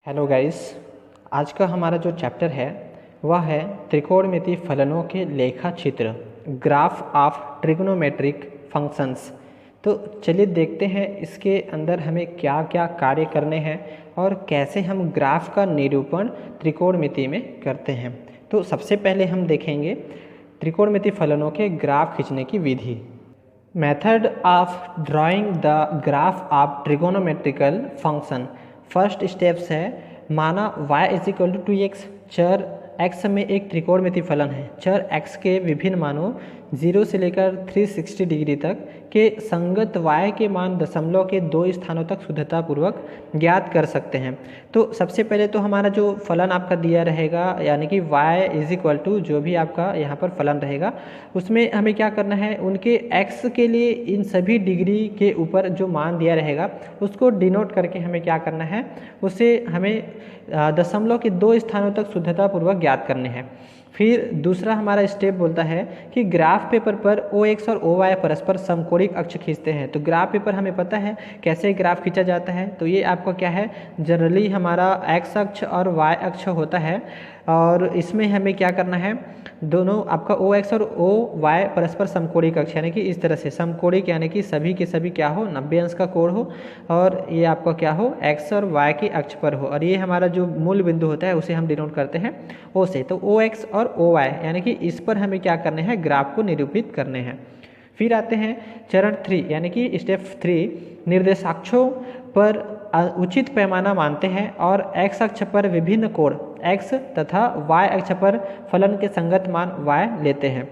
Hello guys, आज का हमारा जो चैप्टर है वह है त्रिकोणमिति फलनों के लेखा चित्र, ग्राफ ऑफ ट्रिग्नोमेट्रिक फंक्शंस। तो चलिए देखते हैं इसके अंदर हमें क्या क्या कार्य करने हैं और कैसे हम ग्राफ का निरूपण त्रिकोणमिति में करते हैं। तो सबसे पहले हम देखेंगे त्रिकोणमिति फलनों के ग्राफ खींचने की विधि। Method of drawing the graph of trigonometrical function. First steps है, माना y is equal to 2x। चर x में एक त्रिकोणमिति फलन है। चर x के विभिन्न मानों 0 से लेकर 360 डिग्री तक के संगत y के मान दशमलव के 2 स्थानों तक शुद्धतापूर्वक ज्ञात कर सकते हैं। तो सबसे पहले तो हमारा जो फलन आपका दिया रहेगा, यानी कि y इज इक्वल टू जो भी आपका यहाँ पर फलन रहेगा, उसमें हमें क्या करना है, उनके x के लिए इन सभी डिग्री के ऊपर जो मान दिया रहेगा उसको डिनोट करके हमें क्या करना है, उसे हमें दशमलव के 2 स्थानों तक शुद्धतापूर्वक ज्ञात करने हैं। फिर दूसरा हमारा स्टेप बोलता है कि ग्राफ पेपर पर OX और OY परस्पर समकोणिक अक्ष खींचते हैं। तो ग्राफ पेपर हमें पता है कैसे ग्राफ खींचा जाता है। तो ये आपका क्या है, जनरली हमारा X अक्ष और Y अक्ष होता है और इसमें हमें क्या करना है, दोनों आपका OX और OY परस्पर समकोणिक अक्ष, यानी कि इस तरह से समकोणिक, यानी कि सभी के सभी क्या हो, 90 अंश का कोण हो और ये आपका क्या हो, X और Y के अक्ष पर हो। और ये हमारा जो मूल बिंदु होता है उसे हम डिनोट करते हैं O से। तो OX और OY यानी कि इस पर हमें क्या करने हैं, ग्राफ को निरूपित करने हैं। फिर आते हैं चरण 3, यानी कि स्टेप 3, निर्देशाक्षों पर उचित पैमाना मानते हैं और x अक्ष पर विभिन्न कोण x तथा y अक्ष पर फलन के संगत मान y लेते हैं।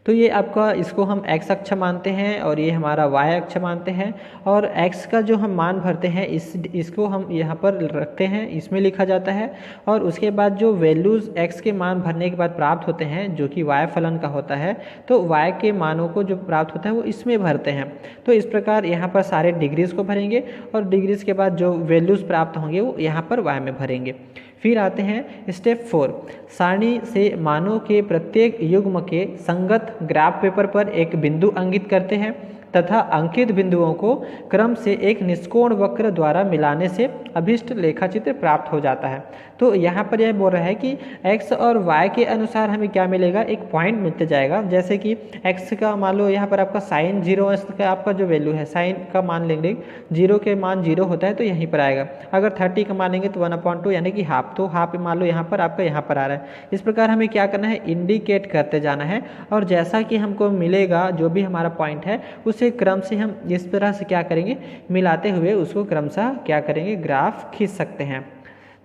तो ये आपका, इसको हम x अक्ष मानते हैं और ये हमारा y अक्ष मानते हैं और x का जो हम मान भरते हैं इसको हम यहाँ पर रखते हैं, इसमें लिखा जाता है। और उसके बाद जो वैल्यूज़ x के मान भरने के बाद प्राप्त होते हैं, जो कि y फलन का होता है, तो y के मानों को जो प्राप्त होता है वो इसमें भरते हैं। तो इस प्रकार यहाँ पर सारे डिग्रीज़ को भरेंगे और डिग्रीज़ के बाद जो वैल्यूज़ प्राप्त होंगे वो यहाँ पर y में भरेंगे। फिर आते हैं स्टेप 4, सारणी से मानों के प्रत्येक युग्म के संगत ग्राफ पेपर पर एक बिंदु अंकित करते हैं तथा अंकित बिंदुओं को क्रम से एक निष्कोण वक्र द्वारा मिलाने से अभिष्ट लेखाचित्र प्राप्त हो जाता है। तो यहाँ पर यह बोल रहा है कि x और y के अनुसार हमें क्या मिलेगा, एक पॉइंट मिलते जाएगा। जैसे कि x का मान लो यहाँ पर आपका साइन 0 अंश का आपका जो वैल्यू है, साइन का मान लेंगे, 0 के मान 0 होता है तो यहीं पर आएगा। अगर 30 का मान लेंगे तो 1/2 यानी कि हाफ, तो हाफ मान लो यहाँ पर आपका यहाँ पर आ रहा है। इस प्रकार हमें क्या करना है, इंडिकेट करते जाना है और जैसा कि हमको मिलेगा जो भी हमारा पॉइंट है उसे क्रम से हम इस तरह से क्या करेंगे, मिलाते हुए उसको क्रमशः क्या करेंगे, ग्राफ खींच सकते हैं।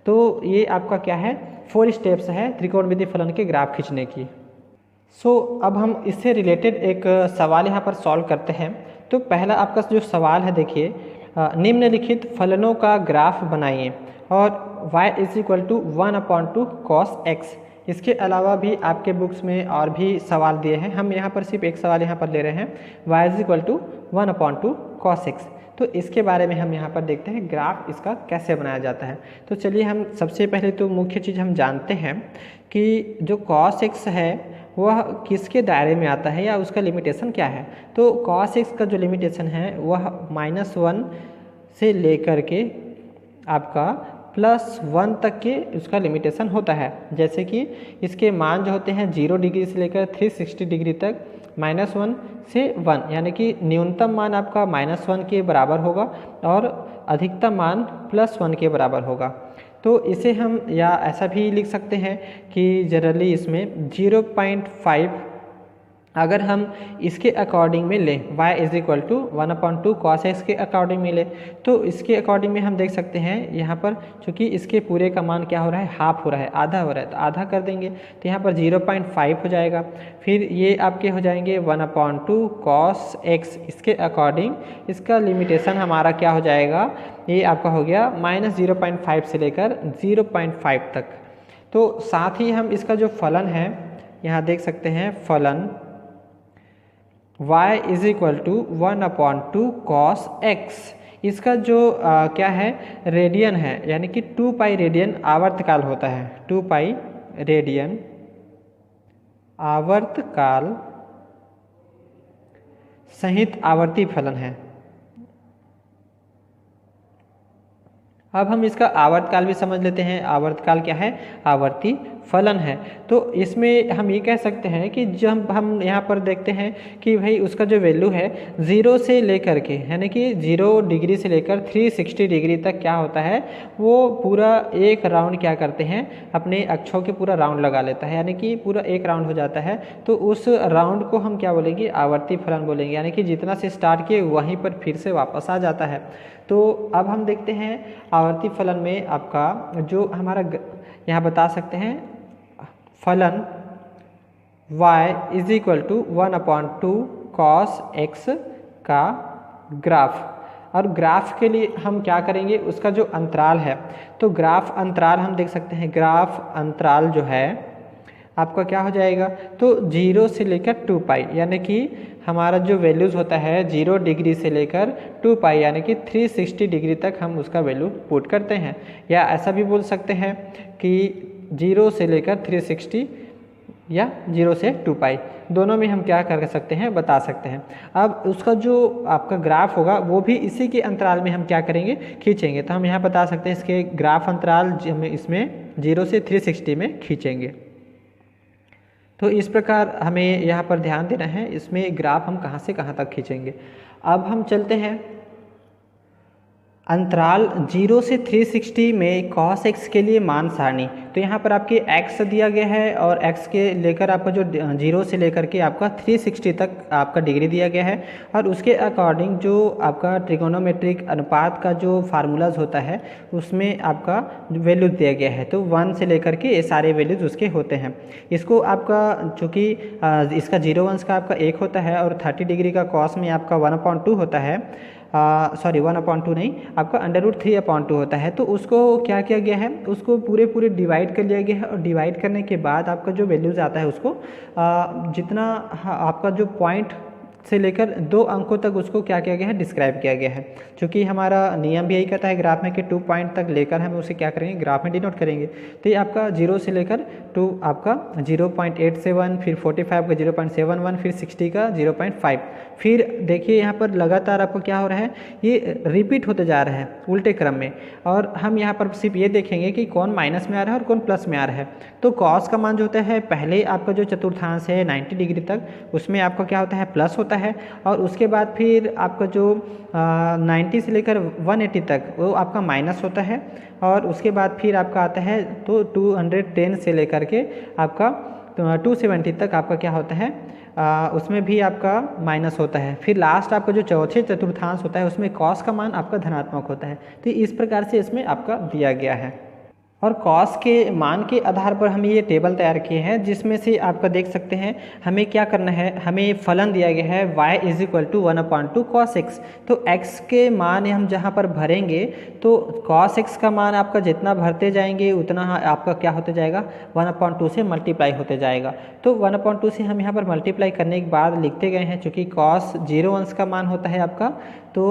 तो ये आपका क्या है, 4 स्टेप्स है त्रिकोणमिति फलन के ग्राफ खींचने की। अब हम इससे रिलेटेड एक सवाल यहाँ पर सॉल्व करते हैं। तो पहला आपका जो सवाल है, देखिए, निम्नलिखित फलनों का ग्राफ बनाइए और y is equal to 1/2 cos x। इसके अलावा भी आपके बुक्स में और भी सवाल दिए हैं, हम यहाँ पर सिर्फ एक सवाल यहाँ पर ले रहे हैं, y is equal to 1/2 cos x। तो इसके बारे में हम यहाँ पर देखते हैं ग्राफ इसका कैसे बनाया जाता है। तो चलिए, हम सबसे पहले तो मुख्य चीज़ हम जानते हैं कि जो cos x है वह किसके दायरे में आता है या उसका लिमिटेशन क्या है। तो cos x का जो लिमिटेशन है वह -1 से लेकर के आपका +1 तक के उसका लिमिटेशन होता है। जैसे कि इसके मान जो होते हैं 0 डिग्री से लेकर 360 डिग्री तक, -1 से 1, यानी कि न्यूनतम मान आपका -1 के बराबर होगा और अधिकतम मान +1 के बराबर होगा। तो इसे हम या ऐसा भी लिख सकते हैं कि जनरली इसमें 0.5 अगर हम इसके अकॉर्डिंग में लें, y is equal to 1/2 cos x के अकॉर्डिंग में लें, तो इसके अकॉर्डिंग में हम देख सकते हैं यहाँ पर, चूँकि इसके पूरे का मान क्या हो रहा है, हाफ हो रहा है, आधा हो रहा है, तो आधा कर देंगे तो यहाँ पर 0.5 हो जाएगा। फिर ये आपके हो जाएंगे 1/2 cos x, इसके अकॉर्डिंग इसका लिमिटेशन हमारा क्या हो जाएगा, ये आपका हो गया -0.5 से लेकर 0.5 तक। तो साथ ही हम इसका जो फलन है यहाँ देख सकते हैं, फलन y is equal to 1/2 cos x, इसका जो क्या है, रेडियन है, यानी कि 2 पाई रेडियन आवर्तकाल होता है। 2 पाई रेडियन आवर्तकाल सहित आवर्ती फलन है। अब हम इसका आवर्तकाल भी समझ लेते हैं। आवर्तकाल क्या है? आवर्ती फलन है। तो इसमें हम ये कह सकते हैं कि जब हम यहाँ पर देखते हैं कि भाई उसका जो वैल्यू है 0 से लेकर के, यानी कि 0 डिग्री से लेकर 360 डिग्री तक क्या होता है, वो पूरा एक राउंड क्या करते हैं, अपने अक्षों के पूरा राउंड लगा लेता है, यानी कि पूरा एक राउंड हो जाता है। तो उस राउंड को हम क्या बोलेंगे? आवर्ती फलन बोलेंगे, यानी कि जितना से स्टार्ट किए वहीं पर फिर से वापस आ जाता है। तो अब हम देखते हैं आवर्ती फलन में आपका जो हमारा यहाँ बता सकते हैं फलन y is equal to 1/2 cos x का ग्राफ। और ग्राफ के लिए हम क्या करेंगे? उसका जो अंतराल है, तो ग्राफ अंतराल हम देख सकते हैं। ग्राफ अंतराल जो है आपका क्या हो जाएगा? तो 0 से लेकर 2 पाई, यानी कि हमारा जो वैल्यूज़ होता है 0 डिग्री से लेकर 2 पाई यानी कि 360 डिग्री तक हम उसका वैल्यू पुट करते हैं। या ऐसा भी बोल सकते हैं कि 0 से लेकर 360 या 0 से 2 पाई, दोनों में हम क्या कर सकते हैं? बता सकते हैं। अब उसका जो आपका ग्राफ होगा वो भी इसी के अंतराल में हम क्या करेंगे? खींचेंगे। तो हम यहाँ बता सकते हैं इसके ग्राफ अंतराल इसमें 0 से 360 में खींचेंगे। तो इस प्रकार हमें यहाँ पर ध्यान देना है, इसमें ग्राफ हम कहाँ से कहाँ तक खींचेंगे। अब हम चलते हैं अंतराल 0 से 360 में cos x के लिए मान सारणी। तो यहाँ पर आपके x दिया गया है और x के लेकर आपका जो 0 से लेकर के आपका 360 तक आपका डिग्री दिया गया है। और उसके अकॉर्डिंग जो आपका ट्रिगोनोमेट्रिक अनुपात का जो फार्मूलाज होता है उसमें आपका वैल्यू दिया गया है। तो 1 से लेकर के ये सारे वैल्यूज उसके होते हैं। इसको आपका चूँकि इसका 0 अंश का आपका 1 होता है और 30 डिग्री का cos में आपका 1/2 होता है, सॉरी 1/2 नहीं, आपका √3/2 होता है। तो उसको क्या किया गया है? उसको पूरे डिवाइड कर लिया गया है। और डिवाइड करने के बाद आपका जो वैल्यूज़ आता है उसको जितना आपका जो पॉइंट से लेकर 2 अंकों तक उसको क्या किया गया है? डिस्क्राइब किया गया है। क्योंकि हमारा नियम भी यही कहता है ग्राफ में कि 2 पॉइंट तक लेकर हम उसे क्या करेंगे? ग्राफ में डिनोट करेंगे। तो ये आपका 0 से लेकर 2 आपका 0.87, फिर 45 का 0.71, फिर 60 का 0.5। फिर देखिए यहाँ पर लगातार आपको क्या हो रहा है? ये रिपीट होते जा रहा है उल्टे क्रम में। और हम यहाँ पर सिर्फ ये देखेंगे कि कौन माइनस में आ रहा है और कौन प्लस में आ रहा है। तो कॉस का मान जो होता है पहले आपका जो चतुर्थांश है 90 डिग्री तक, उसमें आपका क्या होता है? प्लस होता है। और उसके बाद फिर आपका जो 90 से लेकर 180 तक वो आपका माइनस होता है। और उसके बाद फिर आपका आता है तो 210 से लेकर के आपका 270 तक आपका क्या होता है? उसमें भी आपका माइनस होता है। फिर लास्ट आपका जो चौथे चतुर्थांश होता है उसमें कॉस का मान आपका धनात्मक होता है। तो इस प्रकार से इसमें आपका दिया गया है। और कॉस के मान के आधार पर हम ये टेबल तैयार किए हैं, जिसमें से आपका देख सकते हैं हमें क्या करना है। हमें फलन दिया गया है y is equal to 1/2 cos x। तो x के मान हम जहाँ पर भरेंगे तो cos x का मान आपका जितना भरते जाएंगे उतना आपका क्या होते जाएगा? 1/2 से मल्टीप्लाई होते जाएगा। तो 1/2 से हम यहाँ पर मल्टीप्लाई करने के बाद लिखते गए हैं, चूँकि cos 0 अंश का मान होता है आपका तो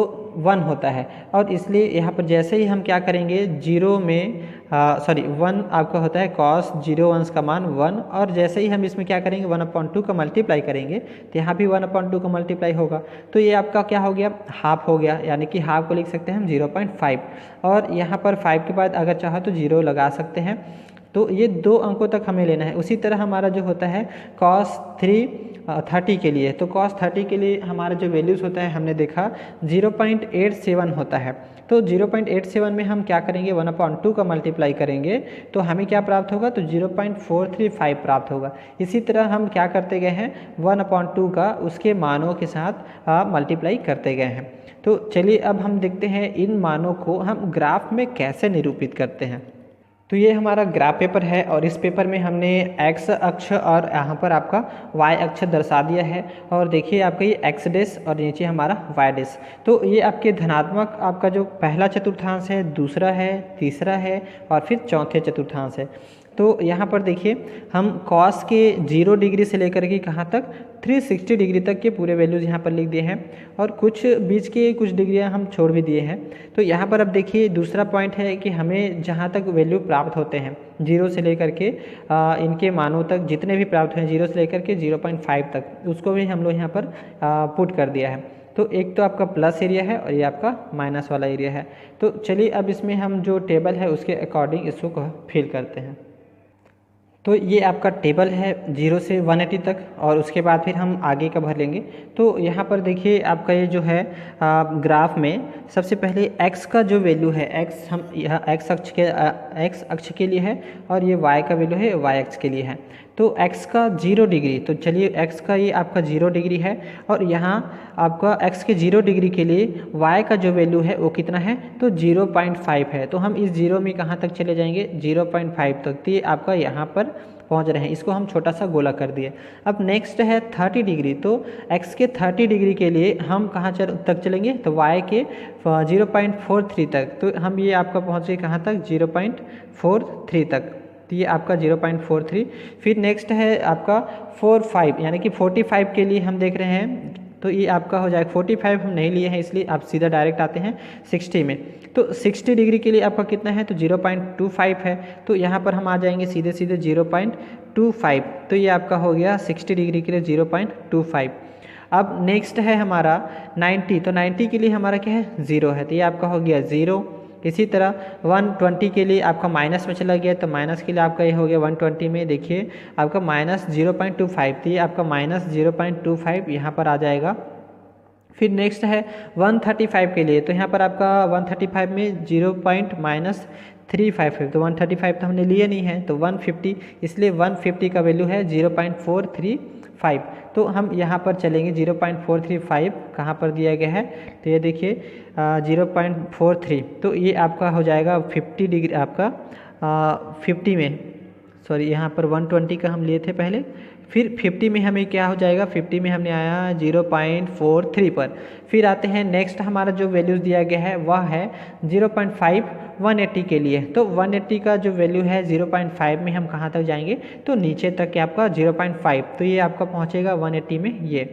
1 होता है। और इसलिए यहाँ पर जैसे ही हम क्या करेंगे 0 में 1 आपका होता है cos 0 अंश का मान 1। और जैसे ही हम इसमें क्या करेंगे 1/2 का मल्टीप्लाई करेंगे तो यहाँ भी 1/2 का मल्टीप्लाई होगा। तो ये आपका क्या हो गया? हाफ हो गया, यानी कि हाफ को लिख सकते हैं हम 0.5। और यहाँ पर 5 के बाद अगर चाहो तो 0 लगा सकते हैं। तो ये 2 अंकों तक हमें लेना है। उसी तरह हमारा जो होता है cos 30 के लिए, तो cos 30 के लिए हमारा जो वैल्यूज़ होता है हमने देखा 0.87 होता है। तो 0.87 में हम क्या करेंगे? 1/2 का मल्टीप्लाई करेंगे तो हमें क्या प्राप्त होगा? तो 0.435 प्राप्त होगा। इसी तरह हम क्या करते गए हैं? 1/2 का उसके मानों के साथ मल्टीप्लाई करते गए हैं। तो चलिए अब हम देखते हैं इन मानों को हम ग्राफ में कैसे निरूपित करते हैं। तो ये हमारा ग्राफ पेपर है और इस पेपर में हमने x अक्ष और यहाँ पर आपका y अक्ष दर्शा दिया है। और देखिए आपका ये x डैश और नीचे हमारा y डैश। तो ये आपके धनात्मक आपका जो पहला चतुर्थांश है, दूसरा है, तीसरा है और फिर चौथे चतुर्थांश है। तो यहाँ पर देखिए हम cos के 0 डिग्री से लेकर के कहाँ तक 360 डिग्री तक के पूरे वैल्यूज़ यहाँ पर लिख दिए हैं। और कुछ बीच के कुछ डिग्रियाँ हम छोड़ भी दिए हैं। तो यहाँ पर अब देखिए दूसरा पॉइंट है कि हमें जहाँ तक वैल्यू प्राप्त होते हैं 0 से लेकर के इनके मानों तक जितने भी प्राप्त हुए 0 से लेकर के 0.5 तक, उसको भी हम लोग यहाँ पर पुट कर दिया है। तो एक तो आपका प्लस एरिया है और ये आपका माइनस वाला एरिया है। तो चलिए अब इसमें हम जो टेबल है उसके अकॉर्डिंग इसको फिल करते हैं। तो ये आपका टेबल है 0 से 180 तक, और उसके बाद फिर हम आगे का भर लेंगे। तो यहाँ पर देखिए आपका ये जो है ग्राफ में सबसे पहले x का जो वैल्यू है, x हम यह x अक्ष के लिए है और ये y का वैल्यू है y अक्ष के लिए है। तो x का 0 डिग्री, तो चलिए x का ये आपका 0 डिग्री है और यहाँ आपका x के 0 डिग्री के लिए y का जो वैल्यू है वो कितना है, तो 0.5 है। तो हम इस 0 में कहाँ तक चले जाएंगे, 0.5 तक। तो ये आपका यहाँ पर पहुँच रहे हैं, इसको हम छोटा सा गोला कर दिए। अब नेक्स्ट है 30 डिग्री, तो x के 30 डिग्री के लिए हम कहाँ तक चलेंगे, तो y के 0.43 तक। तो हम ये आपका पहुँच गए कहाँ तक, 0.43 तक। तो ये आपका 0.43। फिर नेक्स्ट है आपका 45 यानी कि 45 के लिए हम देख रहे हैं, तो ये आपका हो जाएगा 45 हम नहीं लिए हैं इसलिए आप सीधा डायरेक्ट आते हैं 60 में। तो 60 डिग्री के लिए आपका कितना है, तो 0.25 है। तो यहाँ पर हम आ जाएंगे सीधे सीधे 0.25। तो ये आपका हो गया 60 डिग्री के लिए 0.25। अब नेक्स्ट है हमारा 90, तो 90 के लिए हमारा क्या है, 0 है। तो ये आपका हो गया 0। इसी तरह 120 के लिए आपका माइनस में चला गया, तो माइनस के लिए आपका ये हो गया 120 में देखिए आपका माइनस 0.25। तो ये आपका माइनस 0.25 यहाँ पर आ जाएगा। फिर नेक्स्ट है 135 के लिए, तो यहाँ पर आपका 135 में 0.-35 है। तो 135 तो हमने लिए नहीं है, तो 150, इसलिए 150 का वैल्यू है 0.435। तो हम यहाँ पर चलेंगे 0.435 कहाँ पर दिया गया है, तो ये देखिए 0.43। तो ये आपका हो जाएगा 50 डिग्री आपका 50 में, सॉरी यहाँ पर 120 का हम लिए थे पहले, फिर 50 में हमें क्या हो जाएगा, 50 में हमने आया 0.43 पर। फिर आते हैं नेक्स्ट हमारा जो वैल्यूज़ दिया गया है वह है 0.5 180 के लिए। तो 180 का जो वैल्यू है 0.5 में हम कहाँ तक जाएंगे, तो नीचे तक के आपका 0.5। तो ये आपका पहुँचेगा 180 में ये।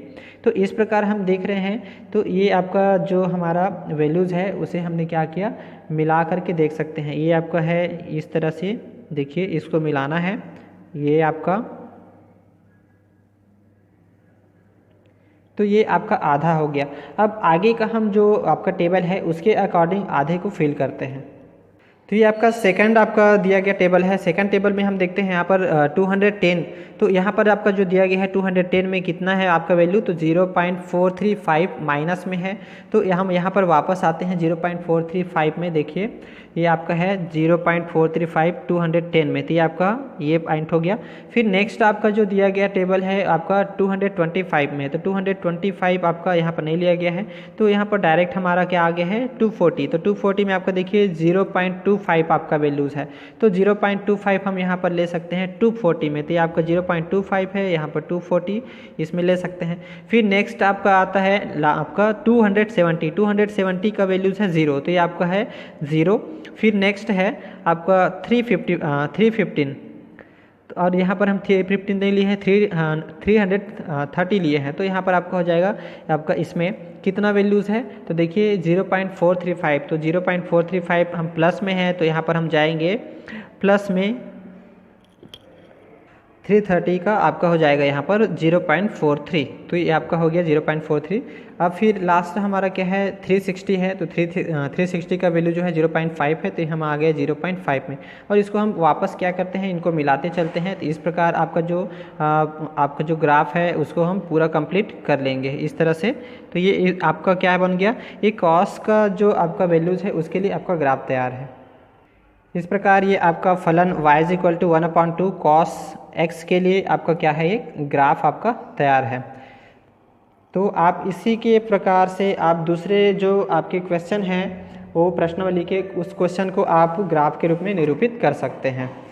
तो इस प्रकार हम देख रहे हैं। तो ये आपका जो हमारा वैल्यूज़ है उसे हमने क्या किया, मिला करके देख सकते हैं। ये आपका है इस तरह से, देखिए इसको मिलाना है, ये आपका, तो ये आपका आधा हो गया। अब आगे का हम जो आपका टेबल है उसके अकॉर्डिंग आधे को फिल करते हैं। तो ये आपका सेकंड आपका दिया गया टेबल है। सेकंड टेबल में हम देखते हैं यहाँ पर 210। तो यहाँ पर आपका जो दिया गया है 210 में कितना है आपका वैल्यू, तो 0.435 माइनस में है। तो हम यहाँ पर वापस आते हैं 0.435 में, देखिए ये आपका है 0.435 210 में। तो ये आपका ये पॉइंट हो गया। फिर नेक्स्ट आपका जो दिया गया टेबल है आपका 225 में, तो 225 आपका यहाँ पर नहीं लिया गया है। तो यहाँ पर डायरेक्ट हमारा क्या आ गया है 240। तो 240 में आपका देखिए 0.25 आपका वैल्यूज़ है। तो 0.25 हम यहाँ पर ले सकते हैं 240 में। तो ये आपका 0.25 है, यहाँ पर 240 इसमें ले सकते हैं। फिर नेक्स्ट आपका आता है आपका 270 का वैल्यूज़ है 0। तो ये आपका है 0। फिर नेक्स्ट है आपका 315 और यहाँ पर हम 315 नहीं लिए हैं, 330 लिए हैं। तो यहाँ पर आपका हो जाएगा आपका इसमें कितना वैल्यूज़ है, तो देखिए 0.435। तो 0.435 हम प्लस में है, तो यहाँ पर हम जाएंगे प्लस में 330 का आपका हो जाएगा यहाँ पर 0.43। तो ये आपका हो गया 0.43। अब फिर लास्ट हमारा क्या है 360 है। तो 360 का वैल्यू जो है 0.5 है। तो हम आ गए 0.5 में, और इसको हम वापस क्या करते हैं, इनको मिलाते चलते हैं। तो इस प्रकार आपका जो ग्राफ है उसको हम पूरा कंप्लीट कर लेंगे इस तरह से। तो ये आपका क्या बन गया, ये कॉस का जो आपका वैल्यूज़ है उसके लिए आपका ग्राफ तैयार है। इस प्रकार ये आपका फलन y = 1/2 cos x के लिए आपका क्या है, एक ग्राफ आपका तैयार है। तो आप इसी के प्रकार से आप दूसरे जो आपके क्वेश्चन हैं वो प्रश्नावली के उस क्वेश्चन को आप ग्राफ के रूप में निरूपित कर सकते हैं।